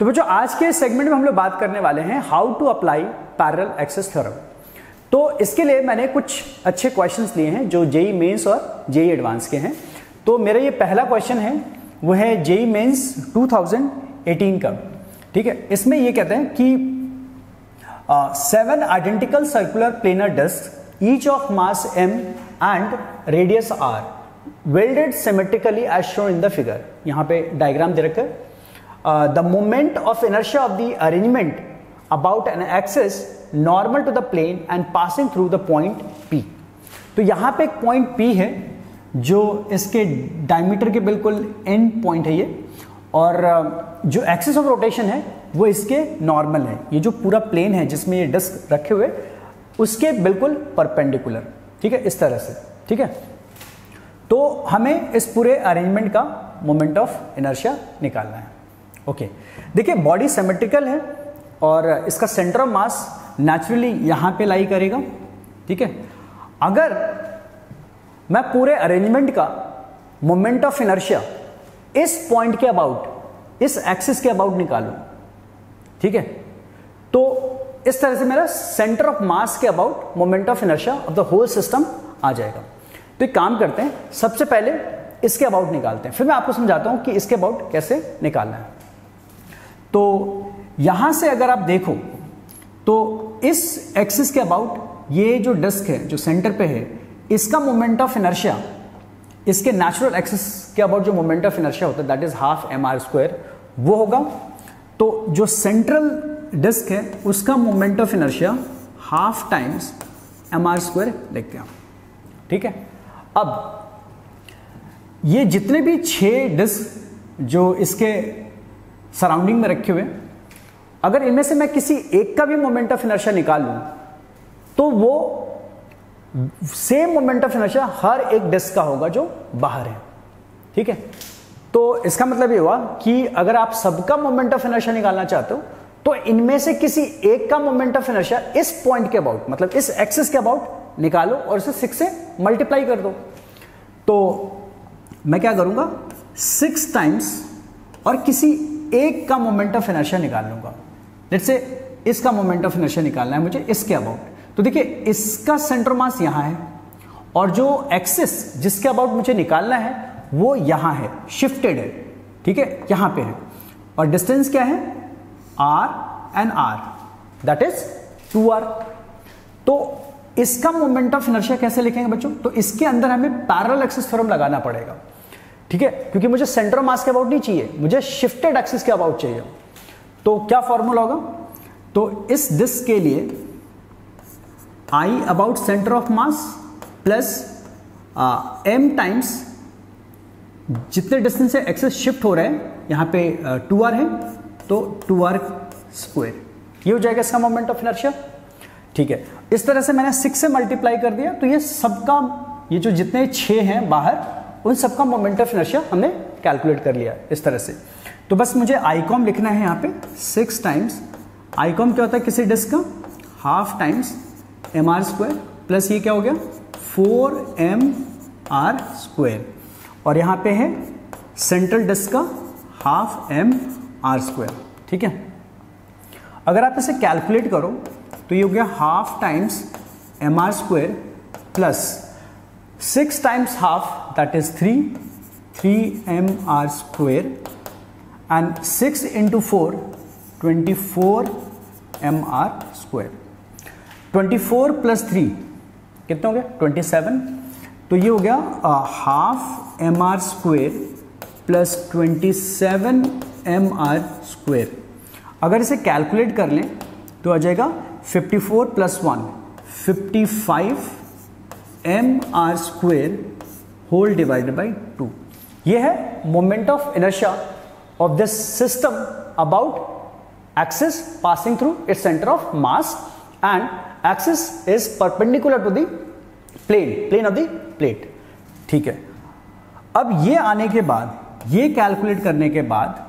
तो बच्चों आज के सेगमेंट में हम लोग बात करने वाले हैं how to apply parallel axis theorem. तो इसके लिए मैंने कुछ अच्छे क्वेश्चंस लिए हैं जो जेई मेंस और जेई एडवांस के हैं। तो मेरा ये पहला क्वेश्चन है वो है जेई मेंस 2018 का। ठीक है, इसमें ये कहते हैं कि 7 identical circular planar disc each of mass m and radius r welded symmetrically as shown in the figure. यहाँ पे डायग्राम दे रखा है। The moment of inertia of the arrangement about an axis normal to the plane and passing through the point P। तो यहाँ पे एक point P है जो इसके डायमीटर के बिल्कुल एंड पॉइंट है ये, और जो एक्सिस ऑफ रोटेशन है वो इसके नॉर्मल है। ये जो पूरा प्लेन है जिसमें ये डिस्क रखे हुए उसके बिल्कुल परपेंडिकुलर। ठीक है, इस तरह से। ठीक है, तो हमें इस पूरे अरेंजमेंट का मोमेंट ऑफ इनर्शिया निकालना है। ओके, देखिए बॉडी सिमेट्रिकल है और इसका सेंटर ऑफ मास नेचुरली यहां पे लाई करेगा। ठीक है, अगर मैं पूरे अरेंजमेंट का मोमेंट ऑफ इनर्शिया इस पॉइंट के अबाउट, इस एक्सिस के अबाउट निकालूं, ठीक है, तो इस तरह से मेरा सेंटर ऑफ मास के about moment of inertia of the whole system आ जाएगा। तो एक काम करते हैं, सबसे पहले इसके अबाउट निकालते हैं, फिर मैं आपको समझाता हूं कि इसके अबाउट कैसे निकालना है। तो यहां से अगर आप देखो तो इस एक्सिस के अबाउट ये जो डिस्क है जो सेंटर पे है, इसका मोमेंट ऑफ इनर्शिया इसके नेचुरल एक्सिस के अबाउट जो मोमेंट ऑफ इनर्शिया होता है दैट इज हाफ mr², वो होगा। तो जो सेंट्रल डिस्क है उसका moment of inertia half times mr² लिखते हैं। ठीक है, अब ये जितने भी 6 डिस्क जो इसके सराउंडिंग में रखे हुए, अगर इनमें से मैं किसी एक का भी मोमेंट ऑफ इनर्शिया निकाल लूं तो वो सेम मोमेंट ऑफ इनर्शिया हर एक डिस्क का होगा जो बाहर है। ठीक है, तो इसका मतलब ये हुआ कि अगर आप सबका मोमेंट ऑफ इनर्शिया निकालना चाहते हो तो इनमें से किसी एक का मोमेंट ऑफ इनर्शिया इस पॉइंट के अबाउट, मतलब इस एक्सिस के अबाउट निकालो और इसे 6 से मल्टीप्लाई कर दो। तो मैं क्या करूंगा, 6 टाइम्स और किसी एक का मोमेंट ऑफ इनर्शिया निकाल लूंगा। लेट्स से इसका मोमेंट ऑफ इनर्शिया निकालना है मुझे इसके अबाउट। तो देखिए इसका सेंटर मास यहां है और जो एक्सिस जिसके अबाउट मुझे निकालना है वो यहां है, शिफ्टेड है। ठीक है, यहां पे है और डिस्टेंस क्या है, r and r, that is 2r। तो इसका मोमेंट ऑफ इनर्शिया कैसे लिखेंगे बच्चों, तो इसके अंदर हमें पैरेलल एक्सिस थ्योरम लगाना पड़ेगा। ठीक है, क्योंकि मुझे सेंटर ऑफ मास के अबाउट नहीं चाहिए, मुझे शिफ्टेड एक्सिस के अबाउट चाहिए। तो क्या फॉर्मूला होगा, तो इस डिस्क के लिए I about centre of mass plus m times जितने डिस्टेंस से एक्सिस शिफ्ट हो रहे हैं, यहां पे 2r है तो 2r², ये हो जाएगा इसका मोमेंट ऑफ इनर्शिया। ठीक है, इस तरह से मैंने 6 से मल्टीप्लाई कर दिया तो ये सबका, ये जो जितने 6 हैं बाहर, उन सबका मोमेंट ऑफ इनर्शिया हमने कैलकुलेट कर लिया इस तरह से। तो बस मुझे आईकॉम लिखना है यहाँ पे 6 टाइम्स, आईकॉम क्या होता है किसी डिस्क का, हाफ टाइम्स mr² प्लस ये क्या हो गया 4mr², और यहाँ पे है सेंट्रल डिस्क का हाफ mr²। ठीक है, अगर आप इसे कैलकुलेट करो तो ये हो गया half times mr² plus 6 times half that is 3mr² and 6 into 4 24mr²। 24 plus 3 कितना हो गया 27। तो ये हो गया हाफ mr² प्लस 27mr²। अगर इसे कैलकुलेट कर लें तो आ जाएगा 54 plus 1 55mr² whole divided by 2। ये है moment of inertia of this system about axis passing through its centre of mass and axis is perpendicular to the plane of the plate. ठीक है, अब ये आने के बाद, ये कैलकुलेट करने के बाद,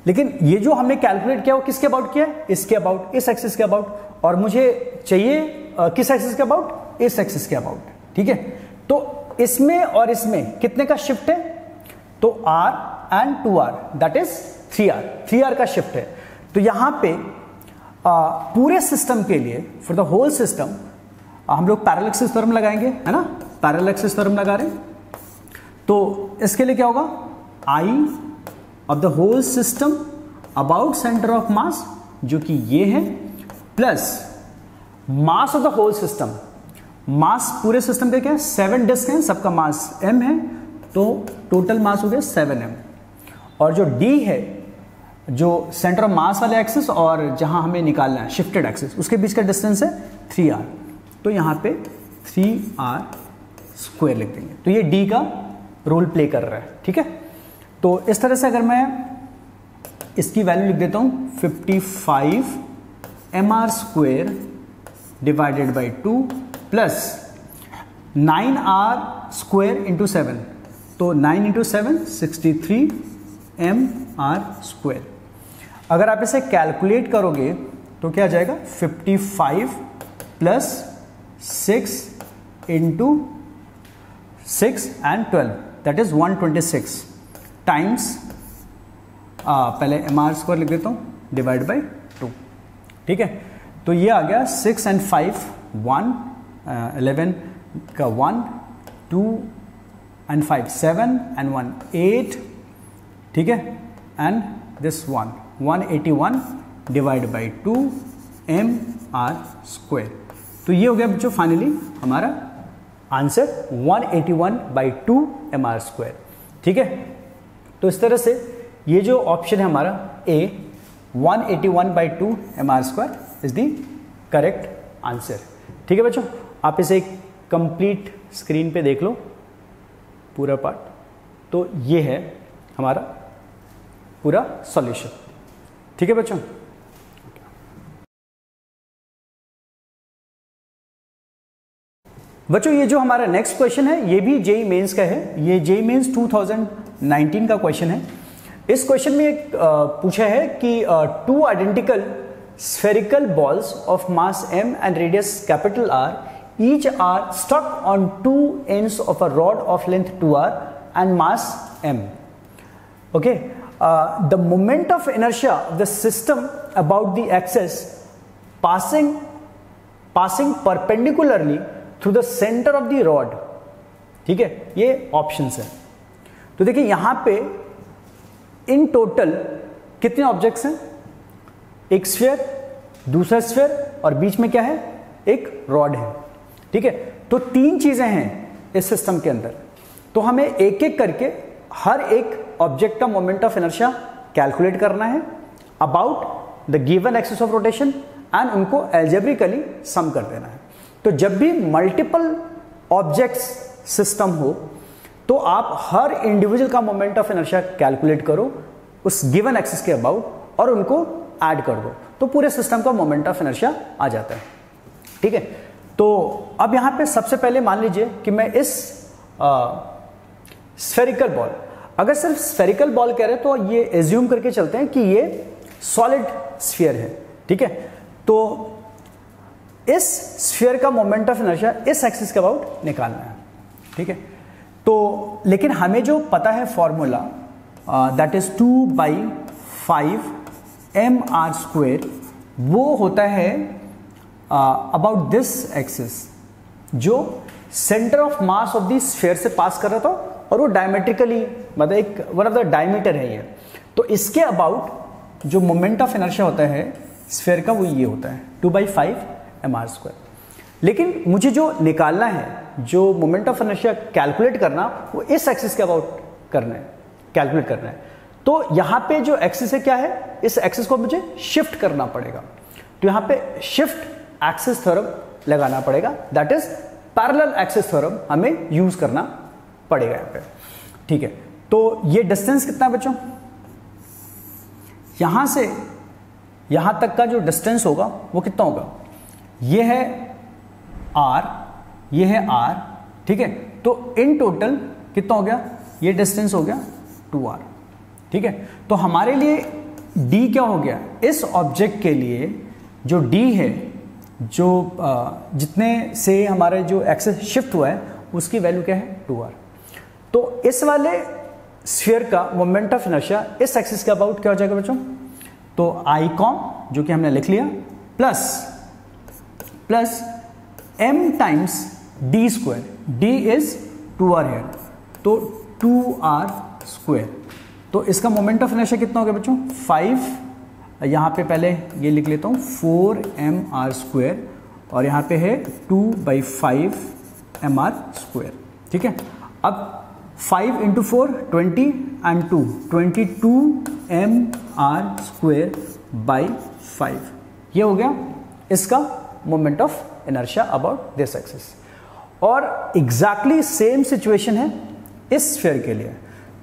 लेकिन ये जो हमने कैलकुलेट किया वो किसके अबाउट किया है, इसके अबाउट, इस एक्सिस के अबाउट, और मुझे चाहिए किस एक्सिस के अबाउट, इस एक्सिस के अबाउट। ठीक है, तो इसमें और इसमें कितने का शिफ्ट है, तो r and 2r that is 3r का शिफ्ट है। तो यहां पे पूरे सिस्टम के लिए फॉर द होल सिस्टम हम लोग पैरेलल एक्सिस थ्योरम लगाएंगे, है ना, पैरेलल एक्सिस थ्योरम लगा रहे हैं। तो इसके लिए क्या होगा, I of the whole system about centre of mass जो कि ये है, plus mass of the whole system, mass पूरे सिस्टम का क्या है, 7 डिस्क हैं, सबका मास m है, तो टोटल मास हो गया 7m। और जो d है, जो सेंटर ऑफ मास वाले एक्सिस और जहां हमें निकालना है शिफ्टेड एक्सिस, उसके बीच का डिस्टेंस है 3r, तो यहां पे 3r² लिख देंगे। तो ये d का रोल प्ले कर रहा है, ठीक है। तो इस तरह से अगर मैं इसकी वैल्यू लिख देता हूं 55 mr² divided by 2 plus 9r² into 7, तो 9 इंटू 7 63 mr²। अगर आप इसे कैलकुलेट करोगे तो क्या आ जाएगा, 55 plus 6 into 6 and 12 that is 126 times पहले mr² लिख देता हूं डिवाइड बाई 2, ठीक है। तो ये आ गया 6 एंड 5 1 11 का 1 2 एंड 5 7 एंड 1 8, ठीक है, and this 181 divide by 2 mr²। तो ये हो गया जो फाइनली हमारा आंसर 181/2 mr², ठीक है। तो इस तरह से ये जो ऑप्शन है हमारा ए 181/2 mr² is the correct answer, ठीक है बच्चों। आप इसे कंप्लीट स्क्रीन पे देख लो पूरा पार्ट, तो ये है हमारा पूरा सॉल्यूशन, ठीक है बच्चों। बच्चों ये जो हमारा नेक्स्ट क्वेश्चन है ये भी जेईई मेंस का है, ये जेईई मेंस 2019 का क्वेश्चन है। इस क्वेश्चन में एक पूछा है कि 2 identical spherical balls of mass m and radius capital R each are stuck on 2 ends of a rod of length 2r and mass m. Okay, the moment of inertia of the system about the axis passing perpendicularly through the center of the rod, ठीक है, ये options है। तो देखिए यहां पे in total कितने objects हैं, एक स्फीयर, दूसरा स्फीयर और बीच में क्या है, एक रॉड है, ठीक है। तो 3 चीजें हैं इस सिस्टम के अंदर, तो हमें एक एक करके हर एक ऑब्जेक्ट का मोमेंट ऑफ इनर्शिया कैलकुलेट करना है about the given axis of rotation and उनको एल्जेब्रिकली सम कर देना है। तो जब भी मल्टीपल ऑब्जेक्ट्स सिस्टम हो तो आप हर इंडिविजुअल का मोमेंट ऑफ इनर्शिया कैलकुलेट करो उस गिवन एक्सिस के अबाउट और उनको ऐड कर दो, तो पूरे सिस्टम का मोमेंट ऑफ इनर्शिया आ जाता है, ठीक है। तो अब यहां पे सबसे पहले मान लीजिए कि मैं इस स्फेरिकल बॉल, अगर सिर्फ स्फेरिकल बॉल कह रहे हैं तो ये एज्यूम करके चलते हैं कि ये सॉलिड स्फीयर है, ठीक है। तो इस स्फीयर का मोमेंट ऑफ इनर्शिया इस एक्सिस के अबाउट निकालना है, ठीक है। तो लेकिन हमें जो पता है फॉर्मूला दैट इज 2/5 mr², वो होता है अबाउट दिस एक्सिस जो centre of mass of the sphere से पास कर रहा था और वो डायमेट्रिकली मतलब एक वन ऑफ द डायमीटर है ये। तो इसके अबाउट जो मोमेंट ऑफ इनर्शिया होता है स्फीयर का वो ये होता है 2/5 mr²। लेकिन मुझे जो निकालना है, जो मोमेंट ऑफ इनर्शिया कैलकुलेट करना, वो इस एक्सिस के अबाउट करना है, कैलकुलेट करना है। तो यहां पे जो एक्सिस है क्या है, इस एक्सिस को मुझे शिफ्ट करना पड़ेगा, तो यहां पे शिफ्ट एक्सिस थ्योरम लगाना पड़ेगा, that is parallel axis theorem हमें यूज करना पड़ेगा यहां पे, ठीक है। तो ये डिस्टेंस कितना है बच्चों, यहां से यहां तक का जो डिस्टेंस होगा वो कितना होगा, ये है r, ये है r, ठीक है। तो इन टोटल कितना हो गया, ये डिस्टेंस हो गया 2r, ठीक है। तो हमारे लिए d क्या हो गया, इस ऑब्जेक्ट के लिए जो d है, जो जितने से हमारे जो एक्सिस शिफ्ट हुआ है उसकी वैल्यू क्या है 2r। तो इस वाले स्फीयर का मोमेंट ऑफ इनर्शिया इस एक्सिस के अबाउट क्या हो जाएगा बच्चों? तो आई कॉम जो कि हमने लिख लिया plus m times D square, d is 2r here, तो 2r स्क्वायर। तो इसका मोमेंट ऑफ इनर्शिया कितना हो गया बच्चों? 5, यहाँ पे पहले ये लिख लेता हूँ 4mr स्क्वायर, और यहाँ पे है 2/5mr स्क्वायर। ठीक है, अब 5 × 4 20 एंड 2 22mr स्क्वायर बाई 5, ये हो गया इसका moment of inertia about this axis. और एग्जैक्टली सेम सिचुएशन है इस स्फीयर के लिए।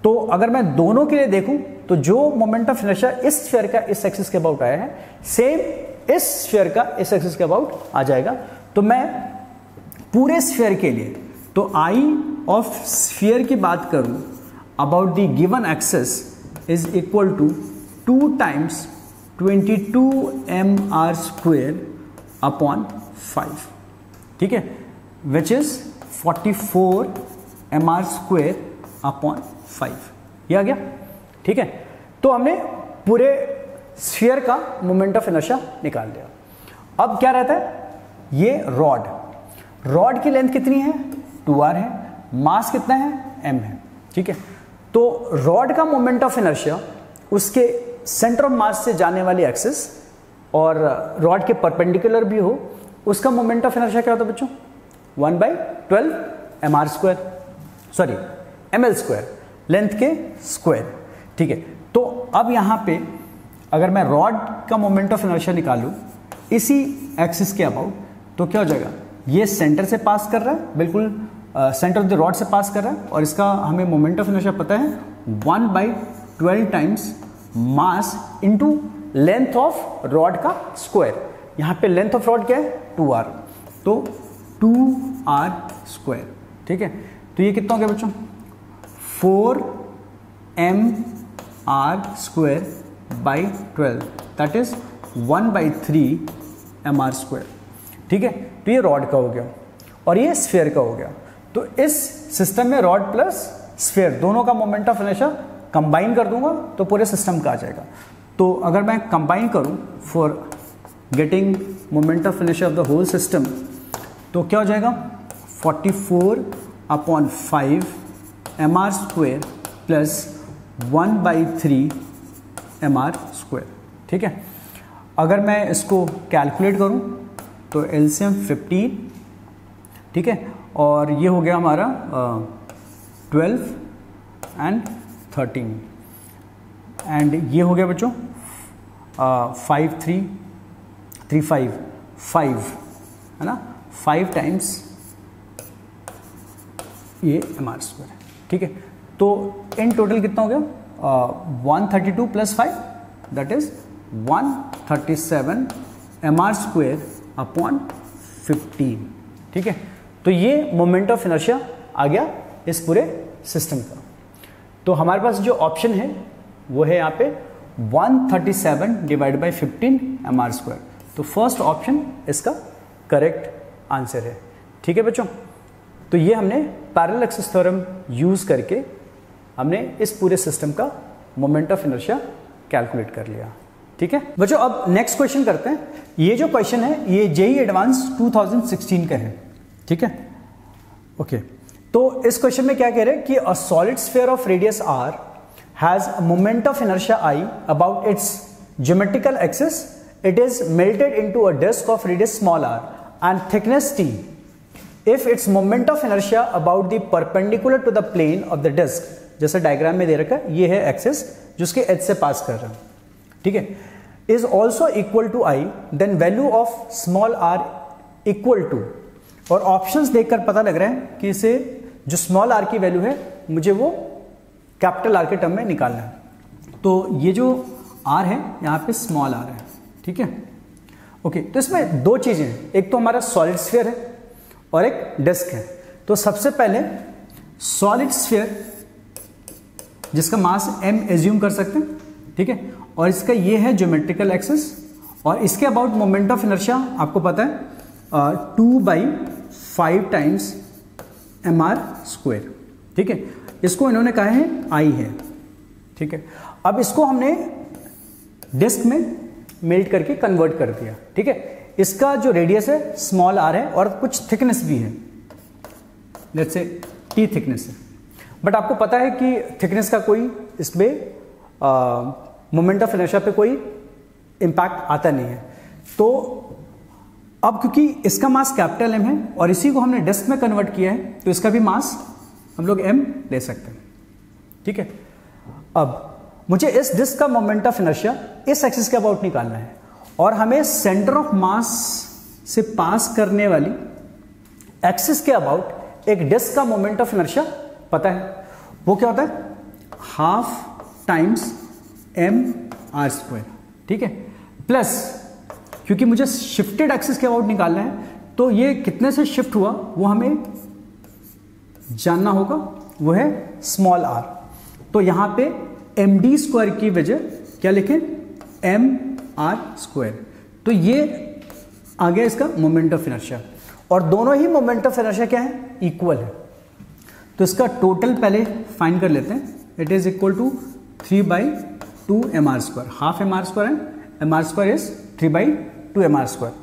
तो अगर मैं दोनों के लिए देखूं तो जो मोमेंट ऑफ इनर्शिया इस स्फीयर का इस एक्सिस के अबाउट आया है, सेम इस स्फीयर का इस एक्सिस के अबाउट आ जाएगा। तो मैं पूरे स्फीयर के लिए, तो आई ऑफ स्फीयर की बात करूं about the given axis is equal to 2 times 22mr square upon 5, ठीक है, which is 44mr square upon 5, ये आ गया। ठीक है, तो हमने पूरे स्फीयर का मोमेंट ऑफ इनर्शिया निकाल लिया। अब क्या रहता है, ये रॉड की लेंथ कितनी है? 2r है, मास कितना है? m है। ठीक है, तो रॉड का मोमेंट ऑफ इनर्शिया उसके सेंटर ऑफ मास से जाने वाली एक्सिस और रॉड के परपेंडिकुलर भी हो, उसका मोमेंट ऑफ इनर्शिया क्या होता है बच्चों? 1/12 mr square, ml square, length के स्क्वायर। ठीक है, तो अब यहां पे अगर मैं रॉड का मोमेंट ऑफ इनर्शिया निकालूं इसी एक्सिस के अबाउट, तो क्या हो जाएगा? ये सेंटर से पास कर रहा है, बिल्कुल सेंटर ऑफ द रॉड से पास कर रहा है, और इसका हमें मोमेंट ऑफ इनर्शिया पता है 1/12 times mass into length of rod का स्क्वायर। यहां पे लेंथ ऑफ रॉड क्या है? 2r, तो 2r स्क्वायर। ठीक है, तो ये कितना हो गया बच्चों? 4mr square by 12, that is 1/3mr square. ठीक है, तो ये रॉड का हो गया और ये स्फीयर का हो गया। तो इस सिस्टम में रॉड प्लस स्फीयर दोनों का मोमेंट ऑफ इनर्शिया कंबाइन कर दूंगा तो पूरे सिस्टम का आ जाएगा। तो अगर मैं कंबाइन करूं for getting moment of inertia of the whole system, तो क्या हो जाएगा? 44/5 mr square plus 1/3 mr square. ठीक है, अगर मैं इसको कैलकुलेट करूं तो एलसीएम 15, ठीक है, और ये हो गया हमारा 12 एंड 13, एंड ये हो गया बच्चों 5 3 3 5 5, है ना, 5 टाइम्स ये mr स्क्वायर। ठीक है, तो इन टोटल कितना हो गया? 132 + 5, that is 137 mr square upon 15। ठीक है, तो ये मोमेंट ऑफ इनर्शिया आ गया इस पूरे सिस्टम का। तो हमारे पास जो ऑप्शन है वो है यहाँ पे 137 / 15 mr स्क्वायर। तो फर्स्ट ऑप्शन इसका करेक्ट आंसर है। ठीक है बच्चों, तो ये हमने पैरेलल एक्सिस थ्योरम यूज करके हमने इस पूरे सिस्टम का मोमेंट ऑफ इनर्शिया कैलकुलेट कर लिया। ठीक है बच्चों, अब नेक्स्ट क्वेश्चन करते हैं। ये जो क्वेश्चन है ये जेईई एडवांस 2016 का है। ठीक है, ओके, तो इस क्वेश्चन में क्या कह रहे हैं कि a solid sphere of radius r has a moment of inertia I about its geometrical axis. It is melted into a disk of radius small r and thickness t. If its moment of inertia about the perpendicular to the plane of the disk, जैसे diagram में दे रखा है, ये है axis जिसके as से पास कर रहा है, ठीक है, is also equal to I, then value of small r equal to, और ऑप्शंस देखकर पता लग रहा है कि इसे जो स्मॉल r की वैल्यू है मुझे वो कैपिटल R के टर्म में निकालना है। तो ये जो R है यहाँ पे स्मॉल r है। ठीक है, ओके, तो इसमें दो चीजें हैं, एक तो हमारा सॉलिड स्फीयर है और एक डिस्क है। तो सबसे पहले सॉलिड स्फीयर जिसका मास m एज्यूम कर सकते हैं, ठीक है, और इसका ये है ज्योमेट्रिकल एक्सिस, और इसके अबाउट मोमेंट ऑफ इनर्शिया आपको पता है 2/5 टाइम्स mr स्क्वायर। ठीक है, इसको इन्होंने कहा है आई है, ठीक है। अब इसको हमने डिस्क में मेल्ट करके कन्वर्ट कर दिया, ठीक है। इसका जो रेडियस है स्मॉल आर है और कुछ थिकनेस भी है, लेट्स से टी थिकनेस है, बट आपको पता है कि थिकनेस का कोई इसमें मोमेंट ऑफ इनर्शिया पे कोई इम्पैक्ट आता नहीं है। तो अब क्योंकि इसका मास कैपिटल एम है और इसी को हमने डिस्क में कन्वर्ट किया है, तो इसका भी मास हम लोग एम ले सकते हैं, ठीक है। अब मुझे इस डिस्क का मोमेंट ऑफ इनर्शिया इस एक्सिस के अबाउट निकालना है और हमें सेंटर ऑफ मास से पास करने वाली एक्सिस के अबाउट एक डिस्क का मोमेंट ऑफ इनर्शिया पता है। वो क्या होता है? Half times M R square, ठीक है, प्लस क्योंकि मुझे शिफ्टेड एक्सिस के अबाउट निकालना है, तो ये कितने से शिफ्ट हुआ वो हमें जानना होगा, वो है स्मॉल आर। तो यहां पे एम डी स्क्वायर की वजह क्या लिखें? M R square. तो ये आ गया इसका मोमेंट ऑफ इनर्शिया, और दोनों ही मोमेंट ऑफ इनर्शिया क्या है? इक्वल है। तो इसका टोटल पहले फाइंड कर लेते हैं। It is equal to 3/2 M R square, half M R square है, M R square is 3/2 M R square,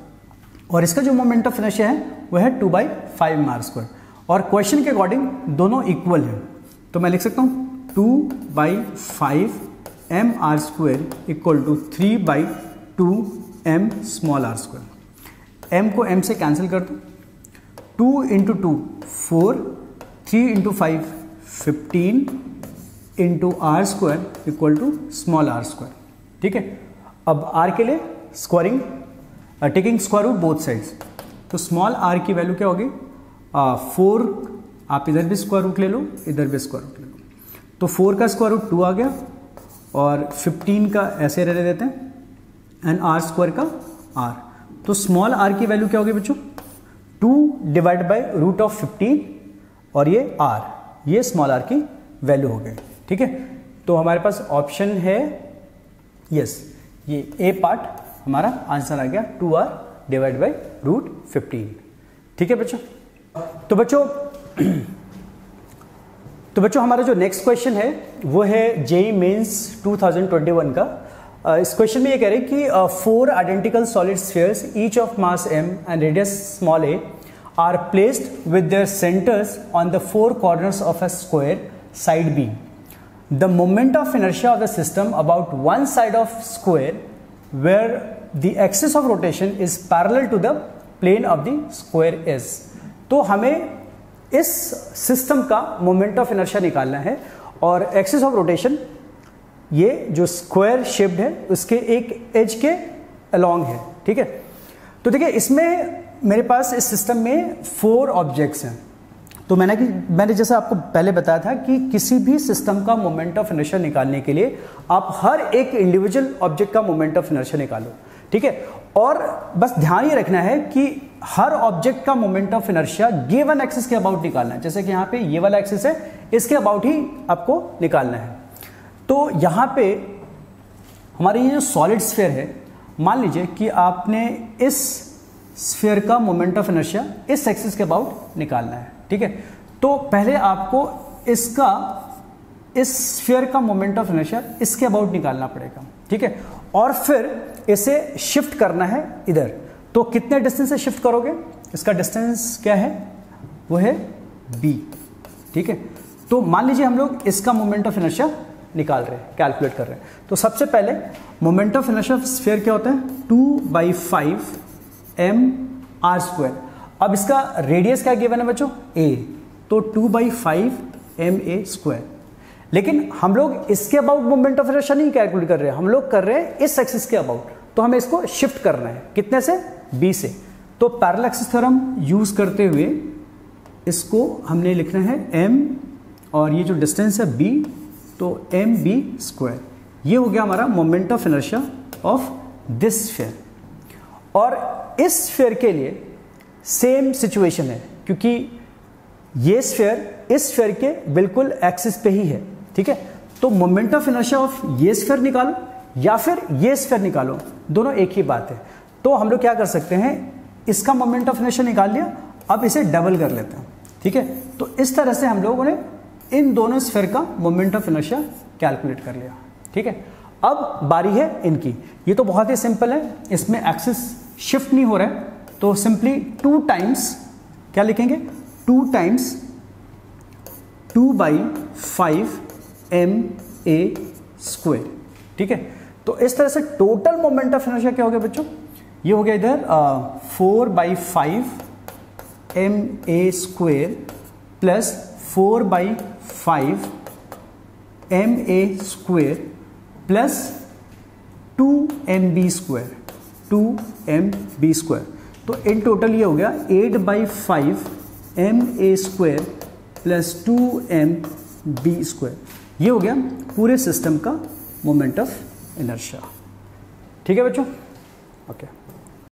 और इसका जो मोमेंट ऑफ इनर्शिया है वह है 2/5 एम आर स्क्वायर, और क्वेश्चन के अकॉर्डिंग दोनों इक्वल है। तो मैं लिख सकता हूं 2/5 M R square equal to 3/2 M small R square. M को एम से कैंसिल कर दो, 2 into 2 4, 3 into 5 15 into R square equal to small R square, ठीक है। अब आर के लिए squaring, taking square root both sides, तो स्मॉल आर की वैल्यू क्या होगी? 4, आप इधर भी स्क्वायर रूट ले लो, इधर भी स्क्वायर रूट ले लो, तो 4 का स्क्वायर रूट 2 आ गया, और 15 का ऐसे रहने देते हैं, एंड आर स्क्वायर का आर। तो स्मॉल आर की वैल्यू क्या होगी बच्चों? 2 डिवाइड बाई रूट ऑफ 15, और ये आर, ये स्मॉल आर की वैल्यू हो गई, ठीक है। तो हमारे पास ऑप्शन है यस, ये ए पार्ट हमारा आंसर आ गया, 2r डिवाइड बाई रूट 15, ठीक है बच्चों। तो बच्चों हमारा जो नेक्स्ट क्वेश्चन है वो है जेईई मेंस 2021 का। इस क्वेश्चन में ये कह रहे हैं कि 4 identical solid spheres each of mass m and radius small a are placed with their centers on the 4 corners of a square side B. The moment of inertia of the system about one side of square where the axis of rotation is parallel to the plane of the square is. तो हमें इस system का moment of inertia निकालना है, और axis of rotation ये जो square shaped है उसके एक एज के अलोंग है, ठीक है। तो देखिए इसमें मेरे पास इस सिस्टम में 4 ऑब्जेक्ट्स हैं। तो मैंने जैसे आपको पहले बताया था कि किसी भी सिस्टम का मोमेंट ऑफ इनर्शिया निकालने के लिए आप हर एक इंडिविजुअल ऑब्जेक्ट का मोमेंट ऑफ इनर्शिया निकालो, ठीक है। और बस ध्यान ये रखना है कि हर ऑब्जेक्ट का moment of inertia given axis के अबाउट निकालना है। जैसे कि यहाँ पे ये वाला एक्सिस है, इसके अबाउट ही आपको निकालना है। तो यहाँ पे हमारी ये जो सॉलिड स्फीयर है, मान लीजिए कि आपने इस स्फीयर का मोमेंट ऑफ इनर्शिया इस एक्सिस के अबाउट निकालना है, ठीक है। तो पहले आपको इस स्फीयर का मोमेंट ऑफ इनर्शिया इसके अबाउट निकालना पड़ेगा, ठीक है, और फिर इसे शिफ्ट करना है इधर। तो कितने डिस्टेंस से शिफ्ट करोगे? इसका डिस्टेंस क्या है? वो है b, ठीक है। तो मान लीजिए हम लोग इसका मोमेंट ऑफ इनर्शिया निकाल रहे हैं, कैलकुलेट कर रहे हैं। तो सबसे पहले moment of inertia of sphere क्या होता है? 2/5 एम आर स्क्वायर। अब इसका रेडियस क्या गिवन है बच्चों? a, तो 2/5 एम ए स्क्वायर। लेकिन हम लोग इसके अबाउट मोमेंट ऑफ इनर्शिया नहीं कैलकुलेट कर रहे हैं, हम लोग कर रहे हैं इस एक्सिस के अबाउट। तो हमें इसको शिफ्ट करना है, कितने से? b से। तो पैरेलल एक्सिस थ्योरम यूज करते हुए इसको हमने लिखना है m, और ये जो डिस्टेंस है b, तो एम बी स्क्वायर। ये हो गया हमारा moment of inertia of this sphere. और इस स्फीयर के लिए सेम सिचुएशन है, क्योंकि ये स्फीयर इस स्फीयर के बिल्कुल एक्सिस पे ही है, ठीक है। तो मोमेंट ऑफ इनर्शिया ऑफ ये स्फीयर निकालो या फिर ये स्फीयर निकालो, दोनों एक ही बात है। तो हम लोग क्या कर सकते हैं, इसका मोमेंट ऑफ इनर्शिया निकाल लिया, अब इसे डबल कर लेते हैं, ठीक है। तो इस तरह से हम लोगों ने इन दोनों स्फीयर का मोमेंट ऑफ इनर्शिया कैलकुलेट कर लिया। ठीक है, अब बारी है इनकी। ये तो बहुत ही सिंपल है, इसमें एक्सिस शिफ्ट नहीं हो रहा है, तो सिंपली 2 टाइम्स क्या लिखेंगे, 2 टाइम्स 2/5 ma²। ठीक है, तो इस तरह से टोटल मोमेंट ऑफ इनर्शिया क्या हो गया बच्चों, ये हो गया इधर 4/5 ma² plus 4/5 ma² plus 2mb²। तो इन टोटल ये हो गया 8/5 ma² प्लस 2mb²। ये हो गया पूरे सिस्टम का मोमेंट ऑफ इनर्शिया। ठीक है बच्चों, ओके।